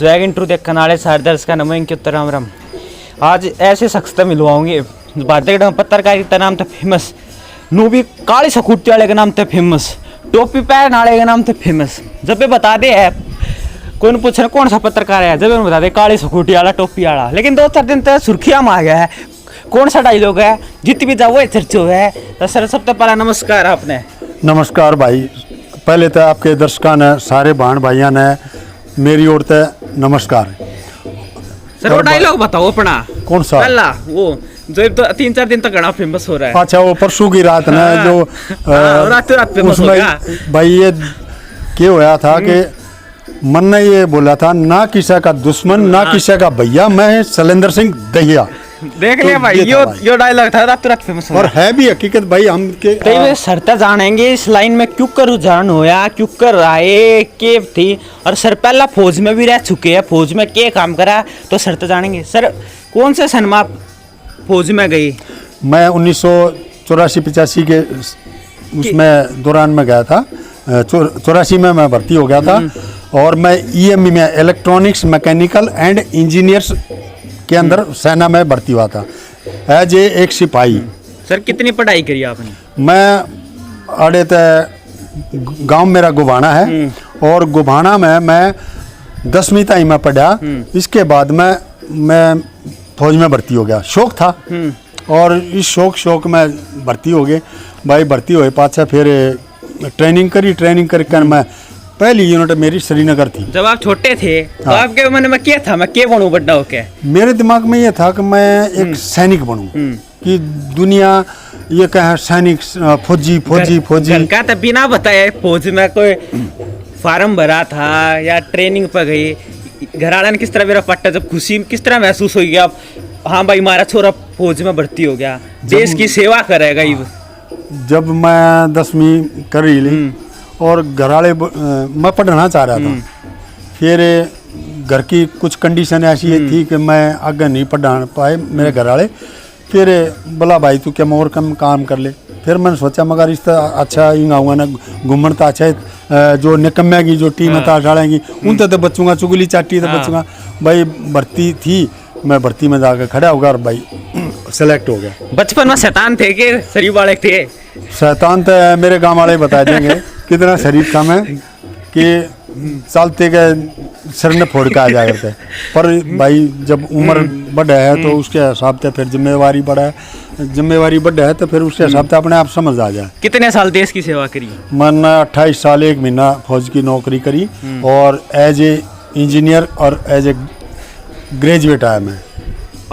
Swag intro देखने वाले सारे दर्शक का नमो इनके उत्तर राम राम। आज ऐसे शख्स से मिलवाऊंगे भारतीय पत्रकारिता नाम तो फेमस, नू भी काली सकुटी वाले के नाम तो फेमस, टोपी पहन वाले के नाम तो फेमस। जब भी बता दे है कोई ने पूछ रहा कौन सा पत्रकार है, जब बता दे काली सकुटी वाला टोपी वाला। लेकिन 2-4 दिन तक सुर्खियां में आ गया है, कौन सा डायलॉग है जित भी जाओ वो चर्चो है। तो सर सबसे पहला नमस्कार आपने। नमस्कार भाई, पहले तो आपके दर्शकों ने सारे बहन भाइयों ने मेरी ओर से नमस्कार। सर वो डायलॉग बताओ अपना, कौन सा? पहला वो जो तो 3-4 दिन तक घना फेमस हो रहा है। अच्छा, वो परसों की रात ने जो रात फेमस हो गया भाई। ये क्या हुआ था कि मन ने ये बोला था, ना किसी का दुश्मन ना किसी का भैया, मैं शैलेंद्र सिंह दहिया। देख तो ले भाई, यो डायलॉग था रात फेमस और है भी हकीकत भाई। हम के सरता जानेंगे इस लाइन में क्यों कर रुझान होया, क्यों कर आए के थी। और सर पहला फौज में भी रह चुके हैं, फौज में क्या काम करा तो सरता जानेंगे। सर कौन से सन में आप फौज में गई? मैं 1984-85 के उसमें दौरान में गया था। 84 में मैं भर्ती हो गया था और मैं ईएमई में इलेक्ट्रॉनिक्स मैकेनिकल एंड इंजीनियर्स के अंदर सेना में भर्ती हुआ था एज एक सिपाही। सर कितनी पढ़ाई करी आपने? मैं अड़े गांव मेरा गुभाना है और गुभाना में मैं 10वीं तक मैं पढ़ा। इसके बाद मैं फौज में भर्ती हो गया, शौक था और इस शौक में भर्ती हो गए भाई। भर्ती हुए पाछा फिर ट्रेनिंग कर मैं पहली यूनिट मेरी श्रीनगर थी। जब आप छोटे थे तो आपके मन में क्या था, मैं क्या बनूं बड़ा होके? मेरे दिमाग में ये था कि मैं एक सैनिक बनूं, कि दुनिया ये कहे सैनिक फौजी का तो बिना बताए फौज में कोई फार्म भरा था या ट्रेनिंग पर गई, घर वाला ने किस तरह मेरा पट्टा, जब खुशी किस तरह महसूस हुई आप हाँ भाई हमारा छोरा फौज में भर्ती हो गया, देश की सेवा करेगा? जब मैं 10वीं कर ली और घर वाले मैं पढ़ना चाह रहा था, फिर घर की कुछ कंडीशन ऐसी थी कि मैं आगे नहीं पढ़ा पाए मेरे घर वाले। फिर बोला भाई तू क्या और कम काम कर ले। फिर मैंने सोचा मगर इस तरह अच्छा ही आऊँगा ना, घूमन तो अच्छा है, जो निकम्मे की जो टीम है डालेंगी उन तो बचूंगा, चुगली चाटी तो बचूंगा भाई। भर्ती थी, मैं भर्ती में जाकर खड़ा होगा और भाई सेलेक्ट हो गया। बचपन में शैतान थे कि शरीफ वाले थे? शैतान तो मेरे गांव वाले बता देंगे कितना शरीफ काम है कि चलते के सिर ने फोड़ के आ जाया करते। पर भाई जब उम्र बढ़ा है तो उसके हिसाब से फिर जिम्मेवारी बढ़ा है तो फिर उसके हिसाब से अपने आप समझ आ जाए। कितने साल देश की सेवा करी? मैंने 28 साल 1 महीना फौज की नौकरी करी और एज ए इंजीनियर और एज ए ग्रेजुएट आया मैं।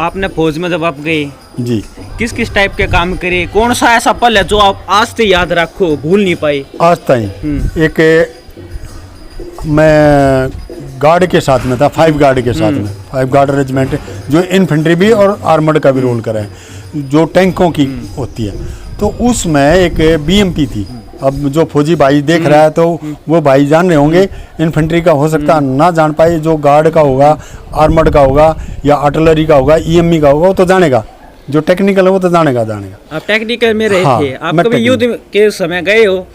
आपने फौज में जब आप गए जी, किस टाइप के काम करे, कौन सा ऐसा पल है जो आप आज से याद रखो, भूल नहीं पाए? आज तक एक मैं गार्ड के साथ में था, 5 गार्ड के साथ में, 5 गार्ड रेजिमेंट जो इन्फेंट्री भी और आर्मर्ड का भी रोल करे है, जो टैंकों की होती है। तो उसमें एक बीएमपी थी। अब जो फौजी भाई देख रहा है तो वो भाई जान रहे होंगे, इन्फेंट्री का हो सकता ना जान पाए, जो गार्ड का होगा, आर्मर्ड का होगा या आर्टिलरी का होगा, ईएमई का होगा, वो तो जानेगा, जो टेक्निकल है वो तो जानेगा। आप टेक्निकल में रहे थे, आप कभी युद्ध के समय गए हो?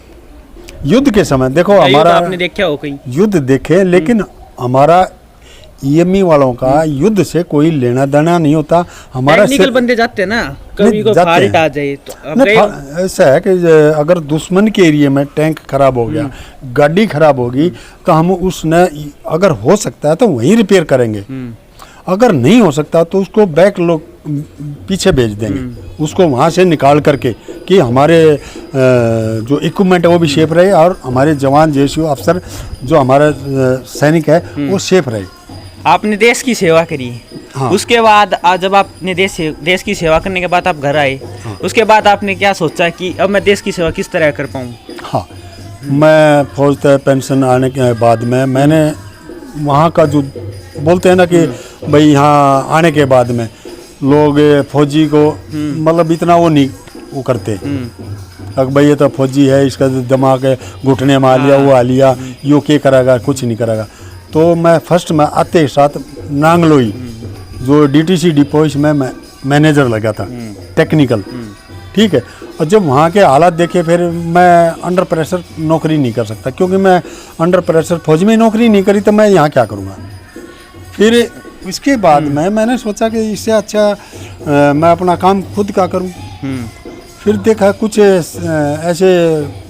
युद्ध के समय देखो हमारा आपने देखा हो कहीं युद्ध देखे, लेकिन हमारा ईएमई वालों का युद्ध से कोई लेना देना नहीं होता। हमारा टेक्निकल बंदे जाते हैं ना, कभी को फाल्ट आ जाए तो ऐसा है कि अगर दुश्मन के एरिया में टैंक खराब हो गया, गाड़ी खराब होगी, तो हम उसने अगर हो सकता है तो वहीं रिपेयर करेंगे, अगर नहीं हो सकता तो उसको बैक लोग पीछे भेज देंगे, उसको वहाँ से निकाल करके कि हमारे जो इक्विपमेंट है वो भी सेफ रहे और हमारे जवान जेसीओ अफसर जो हमारा सैनिक है वो सेफ रहे। आपने देश की सेवा करी, हाँ। उसके बाद आज जब आपने देश की सेवा करने के बाद आप घर आए, हाँ। उसके बाद आपने क्या सोचा कि अब मैं देश की सेवा किस तरह कर पाऊँ? हाँ, मैं फौज से पेंशन आने के बाद में मैंने वहाँ का जो बोलते हैं ना कि भाई यहाँ आने के बाद में लोग फौजी को मतलब इतना वो नहीं वो करते, अगर भाई ये तो फौजी है, इसका दिमाग है, घुटने में आ लिया, वो आ लिया, यो क्या करेगा, कुछ नहीं करेगा। तो मैं फर्स्ट में आते के साथ नांगलोई जो डीटीसी डिपो इसमें मैं मैनेजर लगा था टेक्निकल, ठीक है। और जब वहाँ के हालात देखे फिर मैं अंडर प्रेशर नौकरी नहीं कर सकता, क्योंकि मैं अंडर प्रेशर फौज में नौकरी नहीं करी तो मैं यहाँ क्या करूँगा। फिर इसके बाद में मैंने सोचा कि इससे अच्छा मैं अपना काम खुद का करूं। फिर देखा कुछ ऐसे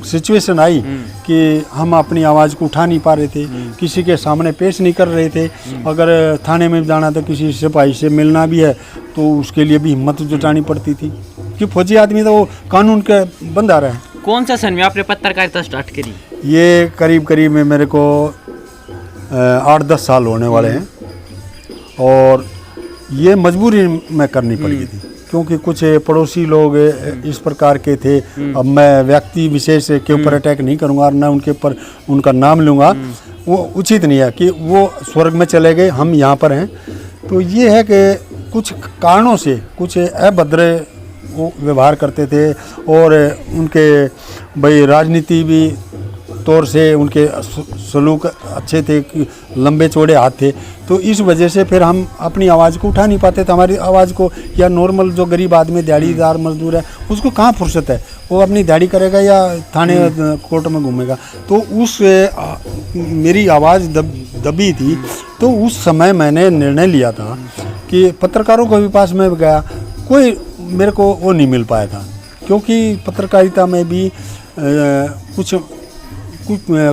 सिचुएशन आई कि हम अपनी आवाज़ को उठा नहीं पा रहे थे, किसी के सामने पेश नहीं कर रहे थे। अगर थाने में जाना तो किसी सिपाही से मिलना भी है तो उसके लिए भी हिम्मत जुटानी पड़ती थी, कि फौजी आदमी तो वो कानून के बंदा रहे। कौन सा सन में आपने पत्रकारिता स्टार्ट करी? ये करीब करीब में मेरे को 8-10 साल होने वाले हैं, और ये मजबूरी में करनी पड़ी थी, क्योंकि कुछ पड़ोसी लोग इस प्रकार के थे। अब मैं व्यक्ति विशेष के ऊपर अटैक नहीं करूंगा और ना उनके ऊपर उनका नाम लूँगा, वो उचित नहीं है कि वो स्वर्ग में चले गए, हम यहाँ पर हैं। तो ये है कि कुछ कारणों से कुछ अभद्र वो व्यवहार करते थे, और उनके भाई राजनीति भी तौर से उनके सलूक अच्छे थे, कि लंबे चौड़े हाथ थे। तो इस वजह से फिर हम अपनी आवाज़ को उठा नहीं पाते थे। हमारी आवाज़ को, या नॉर्मल जो गरीब आदमी दिहाड़ीदार मजदूर है उसको कहाँ फुर्सत है, वो अपनी दिहाड़ी करेगा या थाने कोर्ट में घूमेगा। तो उस मेरी आवाज़ दबी थी। तो उस समय मैंने निर्णय लिया था कि पत्रकारों के भी पास में गया, कोई मेरे को वो नहीं मिल पाया था, क्योंकि पत्रकारिता में भी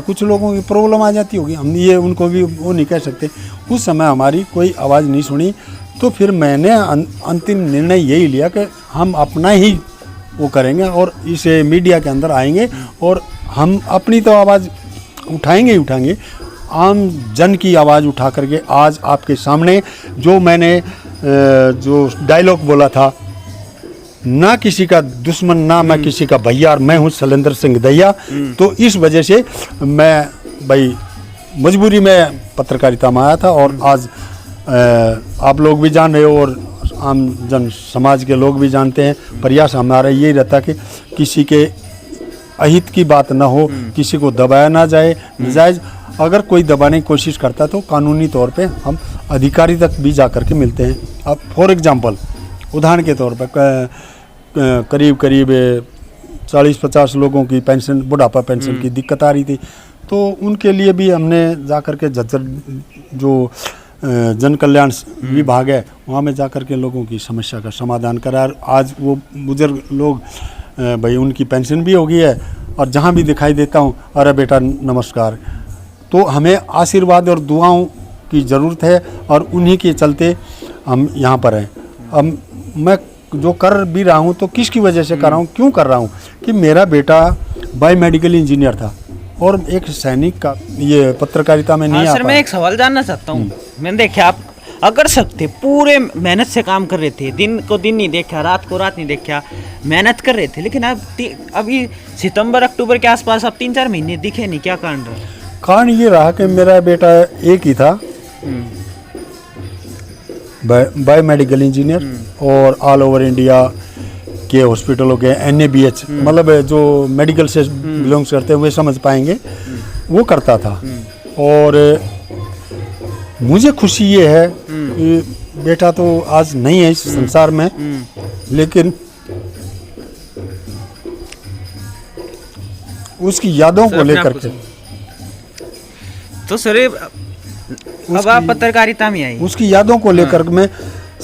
कुछ लोगों की प्रॉब्लम आ जाती होगी, हम ये उनको भी वो नहीं कह सकते। उस समय हमारी कोई आवाज़ नहीं सुनी। तो फिर मैंने अंतिम निर्णय यही लिया कि हम अपना ही वो करेंगे और इस मीडिया के अंदर आएंगे, और हम अपनी तो आवाज़ उठाएंगे ही उठाएंगे। आम जन की आवाज़ उठा करके आज आपके सामने जो मैंने जो डायलॉग बोला था, ना किसी का दुश्मन ना मैं किसी का भैया, मैं हूँ शैलेंद्र सिंह दहिया। तो इस वजह से मैं भाई मजबूरी में पत्रकारिता में आया था, और आज आप लोग भी जान रहे हो और आम जन समाज के लोग भी जानते हैं। प्रयास हमारा यही रहता कि किसी के अहित की बात ना हो, किसी को दबाया ना जाए नजायज़। अगर कोई दबाने की कोशिश करता तो कानूनी तौर पे हम अधिकारी तक भी जा कर के मिलते हैं। अब फॉर एग्जांपल उदाहरण के तौर पर करीब 40-50 लोगों की पेंशन, बुढ़ापा पेंशन की दिक्कत आ रही थी, तो उनके लिए भी हमने जा कर के झज्जर जो जन कल्याण विभाग है वहाँ में जा कर के लोगों की समस्या का समाधान करा। आज वो बुजुर्ग लोग भाई उनकी पेंशन भी हो गई है, और जहाँ भी दिखाई देता हूँ, अरे बेटा नमस्कार। तो हमें आशीर्वाद और दुआओं की ज़रूरत है, और उन्हीं के चलते हम यहाँ पर हैं। अब मैं जो कर भी रहा हूँ तो किसकी वजह से कर रहा हूँ, क्यों कर रहा हूँ, कि मेरा बेटा बायोमेडिकल इंजीनियर था और एक सैनिक का ये पत्रकारिता में नहीं आ सर, मैं एक सवाल जानना चाहता हूँ। मैंने देखा आप अगर सकते पूरे मेहनत से काम कर रहे थे, दिन को दिन नहीं देखा, रात को रात नहीं देखा, मेहनत कर रहे थे, लेकिन आप अभी सितंबर अक्टूबर के आसपास आप 3-4 महीने दिखे नहीं, क्या कारण रहा? कारण ये रहा कि मेरा बेटा एक ही था, बायोमेडिकल इंजीनियर, और ऑल ओवर इंडिया के हॉस्पिटलों के NABH मतलब जो मेडिकल से बिलोंग्स करते हैं वे समझ पाएंगे, वो करता था। और मुझे खुशी ये है कि बेटा तो आज नहीं है इस संसार में, लेकिन उसकी यादों को लेकर के तो सर अब आप पत्रकारिता में आई, उसकी यादों को लेकर मैं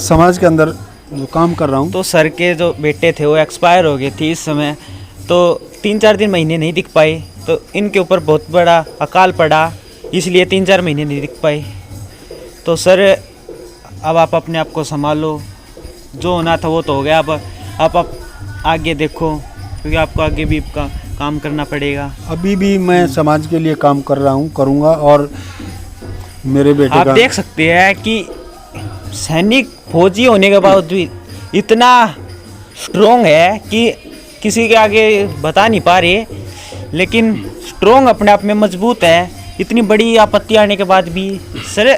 समाज के अंदर जो काम कर रहा हूँ। तो सर के जो बेटे थे वो एक्सपायर हो गए थे इस समय, तो 3-4 महीने नहीं दिख पाए, तो इनके ऊपर बहुत बड़ा अकाल पड़ा, इसलिए 3-4 महीने नहीं दिख पाए। तो सर अब आप अपने आप को संभालो, जो होना था वो तो हो गया, अब आप आगे देखो, क्योंकि आपको आगे भी का काम करना पड़ेगा। अभी भी मैं समाज के लिए काम कर रहा हूँ, करूँगा। और मेरे बेटे आप देख सकते हैं कि सैनिक फौजी होने के बावजूद भी इतना स्ट्रोंग है कि किसी के आगे बता नहीं पा रहे, लेकिन स्ट्रोंग अपने आप में मजबूत है। इतनी बड़ी आपत्ति आने के बाद भी सर,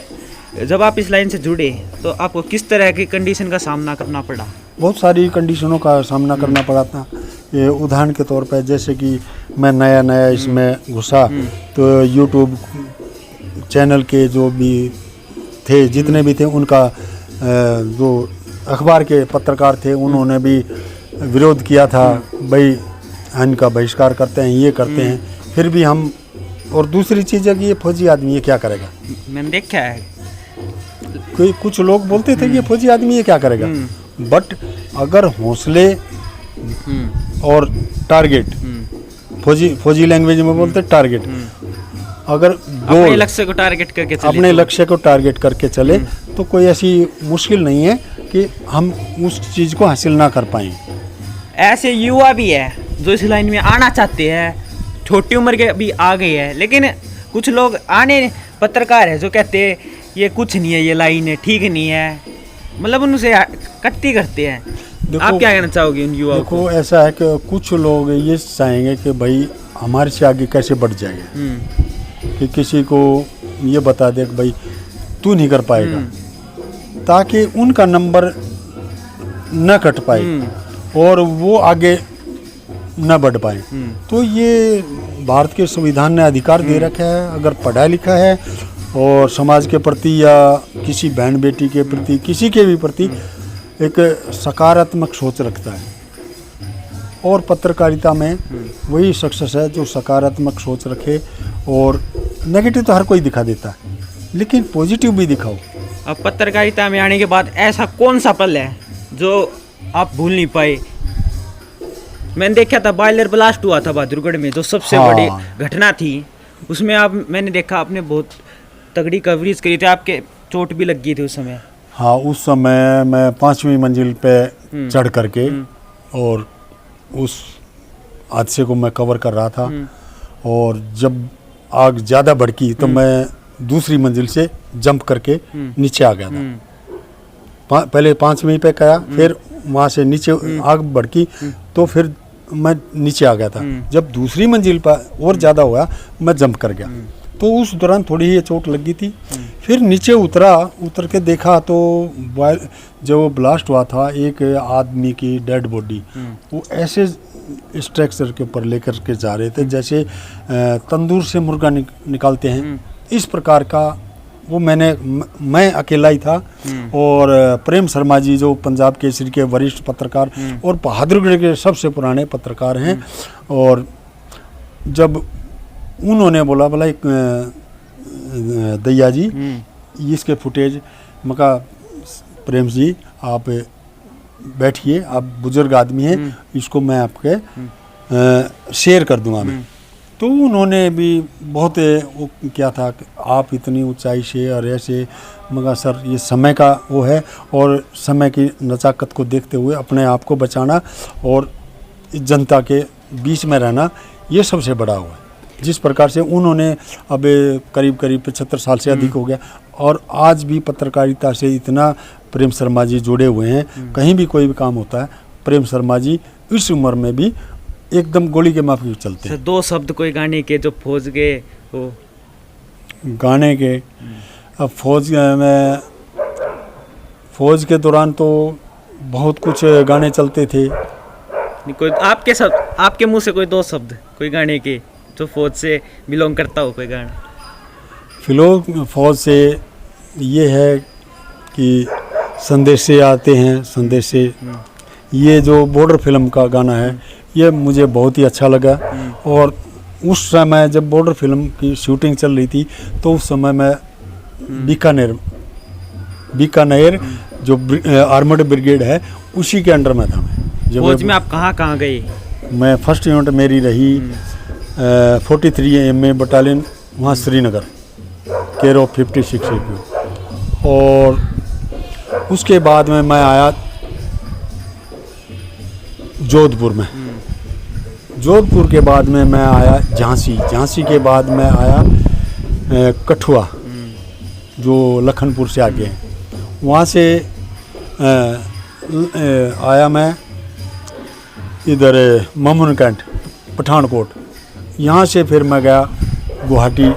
जब आप इस लाइन से जुड़े तो आपको किस तरह की कंडीशन का सामना करना पड़ा? बहुत सारी कंडीशनों का सामना करना पड़ा था। ये उदाहरण के तौर पर जैसे कि मैं नया इसमें घुसा, तो यूट्यूब चैनल के जो भी थे, जितने भी थे, उनका जो अखबार के पत्रकार थे उन्होंने भी विरोध किया था, भाई इनका बहिष्कार करते हैं, ये करते हैं। फिर भी हम, और दूसरी चीज़ है कि ये फौजी आदमी ये क्या करेगा। मैंने देखा है कोई कुछ लोग बोलते थे कि ये फौजी आदमी ये क्या करेगा, बट अगर हौसले और टारगेट, फौजी लैंग्वेज में बोलते टारगेट, अगर अपने गोल लक्ष्य को टारगेट करके चले अपने तो- लक्ष्य को टारगेट करके चले तो कोई ऐसी मुश्किल नहीं है कि हम उस चीज़ को हासिल ना कर पाएं। ऐसे युवा भी है जो इस लाइन में आना चाहते हैं, छोटी उम्र के भी आ गए हैं, लेकिन कुछ लोग आने पत्रकार है जो कहते हैं ये कुछ नहीं है, ये लाइन है ठीक नहीं है, मतलब उनसे कट्टी करते हैं। आप क्या कहना चाहोगे उन युवाओं को? देखो ऐसा है कि कुछ लोग ये चाहेंगे कि भाई हमारे से आगे कैसे बढ़ जाएगा, कि किसी को ये बता दे कि भाई तू नहीं कर पाएगा, ताकि उनका नंबर न कट पाए और वो आगे न बढ़ पाए। तो ये भारत के संविधान ने अधिकार दे रखा है, अगर पढ़ा लिखा है और समाज के प्रति या किसी बहन बेटी के प्रति, किसी के भी प्रति एक सकारात्मक सोच रखता है, और पत्रकारिता में वही सक्सेस है जो सकारात्मक सोच रखे। और नेगेटिव तो हर कोई दिखा देता है, लेकिन पॉजिटिव भी दिखाओ। अब पत्रकारिता में आने के बाद ऐसा कौन सा पल है जो आप भूल नहीं पाए? मैंने देखा था बॉयलर ब्लास्ट हुआ था बहादुरगढ़ में, जो सबसे हाँ। बड़ी घटना थी, उसमें आप मैंने देखा आपने बहुत तगड़ी कवरेज करी थी, आपके चोट भी लग गई थी उस समय। हाँ, उस समय मैं 5वीं मंजिल पे चढ़ करके और उस हादसे को मैं कवर कर रहा था, और जब आग ज़्यादा भड़की तो मैं दूसरी मंजिल से जंप करके नीचे आ गया था। पहले 5वीं पे गया, फिर वहाँ से नीचे आग भड़की तो फिर मैं नीचे आ गया था। जब दूसरी मंजिल पर और ज़्यादा हुआ मैं जंप कर गया, तो उस दौरान थोड़ी ही चोट लगी थी। फिर नीचे उतर के देखा तो जो ब्लास्ट हुआ था एक आदमी की डेड बॉडी वो ऐसे स्ट्रक्चर के ऊपर लेकर के जा रहे थे जैसे तंदूर से मुर्गा निकालते हैं, इस प्रकार का वो मैं अकेला ही था। और प्रेम शर्मा जी जो पंजाब केसरी के वरिष्ठ पत्रकार और बहादुरगढ़ के सबसे पुराने पत्रकार हैं, और जब उन्होंने बोला एक दैया जी इसके फुटेज, मैं कहा प्रेम जी आप बैठिए, आप बुजुर्ग आदमी हैं, इसको मैं आपके शेयर कर दूंगा मैं। तो उन्होंने भी बहुत वो क्या था कि आप इतनी ऊंचाई से और ऐसे, मगर सर ये समय का वो है, और समय की नज़ाकत को देखते हुए अपने आप को बचाना और जनता के बीच में रहना, ये सबसे बड़ा हुआ है। जिस प्रकार से उन्होंने अब करीब 75 साल से अधिक हो गया, और आज भी पत्रकारिता से इतना प्रेम शर्मा जी जुड़े हुए हैं, कहीं भी कोई भी काम होता है प्रेम शर्मा जी इस उम्र में भी एकदम गोली के माफिक चलते हैं। दो शब्द कोई गाने के जो फौज के हो, गाने के, अब फौज के दौरान तो बहुत कुछ गाने चलते थे। कोई आपके मुंह से कोई दो शब्द कोई गाने के जो फौज से बिलोंग करता हो, कोई गाना। फौज से ये है कि संदेश से आते हैं, संदेश से, ये जो बॉर्डर फिल्म का गाना है ये मुझे बहुत ही अच्छा लगा। और उस समय जब बॉर्डर फिल्म की शूटिंग चल रही थी तो उस समय मैं बीकानेर जो आर्मर्ड ब्रिगेड है उसी के अंडर में था। मैं फौज में आप कहाँ गए? मैं फर्स्ट यूनिट मेरी रही 43 MA बटालियन, वहाँ श्रीनगर, केयर ऑफ 56 APO। और उसके बाद में मैं आया जोधपुर में, जोधपुर के बाद में मैं आया झांसी के बाद मैं आया कठुआ जो लखनपुर से आगे है, वहाँ से आया मैं इधर मामून कैंट पठानकोट, यहाँ से फिर मैं गया गुवाहाटी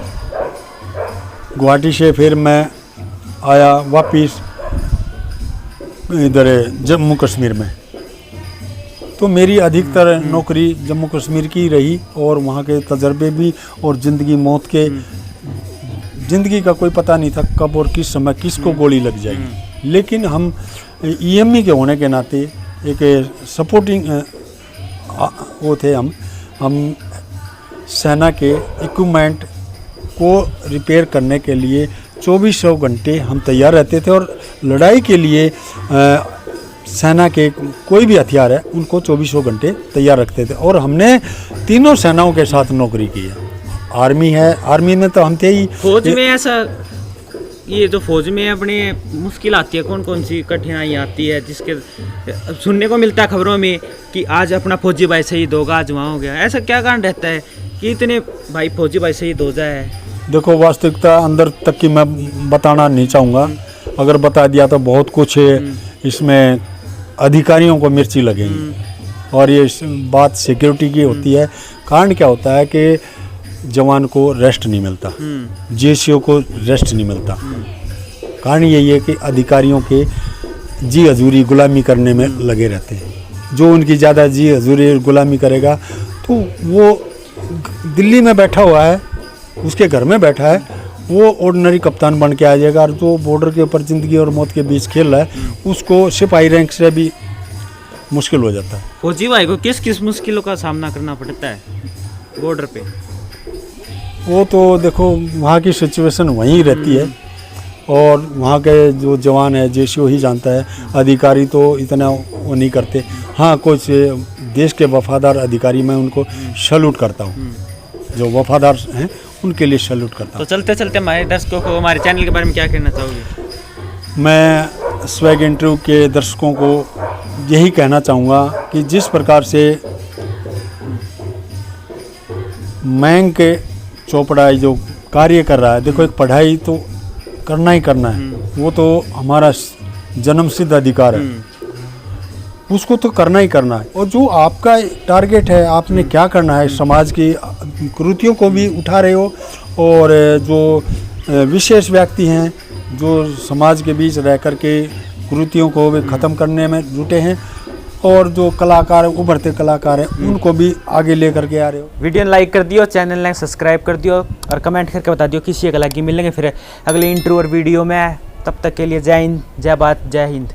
से फिर मैं आया वापिस इधर जम्मू कश्मीर में। तो मेरी अधिकतर नौकरी जम्मू कश्मीर की रही, और वहाँ के तजर्बे भी, और ज़िंदगी मौत के, ज़िंदगी का कोई पता नहीं था कब और किस समय किसको गोली लग जाएगी। लेकिन हम EME के होने के नाते एक सपोर्टिंग वो थे, हम सेना के इक्विपमेंट को रिपेयर करने के लिए 2400 घंटे हम तैयार रहते थे, और लड़ाई के लिए सेना के कोई भी हथियार है उनको 2400 घंटे तैयार रखते थे। और हमने तीनों सेनाओं के साथ नौकरी की है। आर्मी है, आर्मी में तो हम थे ही। फौज में ऐसा, ये जो फौज में अपने मुश्किल आती है, कौन कौन सी कठिनाई आती है, जिसके सुनने को मिलता है खबरों में कि आज अपना फौजी भाई शहीद होगा, आज वहाँ हो गया, ऐसा क्या कारण रहता है कि इतने भाई फौजी भाई शहीद हो जाए? देखो, वास्तविकता अंदर तक की मैं बताना नहीं चाहूँगा, अगर बता दिया तो बहुत कुछ इसमें अधिकारियों को मिर्ची लगेंगी, और ये बात सिक्योरिटी की होती है। कारण क्या होता है कि जवान को रेस्ट नहीं मिलता, जेसीओ को रेस्ट नहीं मिलता। कारण यही है कि अधिकारियों के जी हजूरी गुलामी करने में लगे रहते हैं। जो उनकी ज़्यादा जी हजूरी गुलामी करेगा तो वो दिल्ली में बैठा हुआ है, उसके घर में बैठा है, वो ऑर्डिनरी कप्तान बन के आ जाएगा। और जो बॉर्डर के ऊपर ज़िंदगी और मौत के बीच खेल रहा है, उसको सिपाही रैंक से भी मुश्किल हो जाता है। फौजी भाई को किस किस मुश्किलों का सामना करना पड़ता है बॉर्डर पे? वो तो देखो, वहाँ की सिचुएशन वहीं रहती है, और वहाँ के जो जवान है जेसीओ ही जानता है, अधिकारी तो इतना वो नहीं करते। हाँ, कुछ देश के वफादार अधिकारी, मैं उनको सैल्यूट करता हूँ, जो वफादार हैं उनके लिए सैल्यूट करता हूँ। तो चलते चलते हमारे दर्शकों को हमारे चैनल के बारे में क्या कहना चाहोगे? मैं स्वैग इंटरव्यू के दर्शकों को यही कहना चाहूँगा कि जिस प्रकार से मयंक चोपड़ा जो कार्य कर रहा है, देखो एक पढ़ाई तो करना ही करना है, वो तो हमारा जन्मसिद्ध अधिकार है, उसको तो करना ही करना है। और जो आपका टारगेट है, आपने क्या करना है, समाज की कुरीतियों को भी उठा रहे हो, और जो विशेष व्यक्ति हैं जो समाज के बीच रह कर के कुरीतियों को भी ख़त्म करने में जुटे हैं, और जो कलाकार उभरते कलाकार हैं उनको भी आगे लेकर के आ रहे हो। वीडियो लाइक कर दियो, चैनल ने सब्सक्राइब कर दियो, और कमेंट करके बता दियो किसी एक अलग की मिलेंगे फिर अगले इंटरव्यू और वीडियो में। तब तक के लिए जय हिंद, जय भारत, जय हिंद।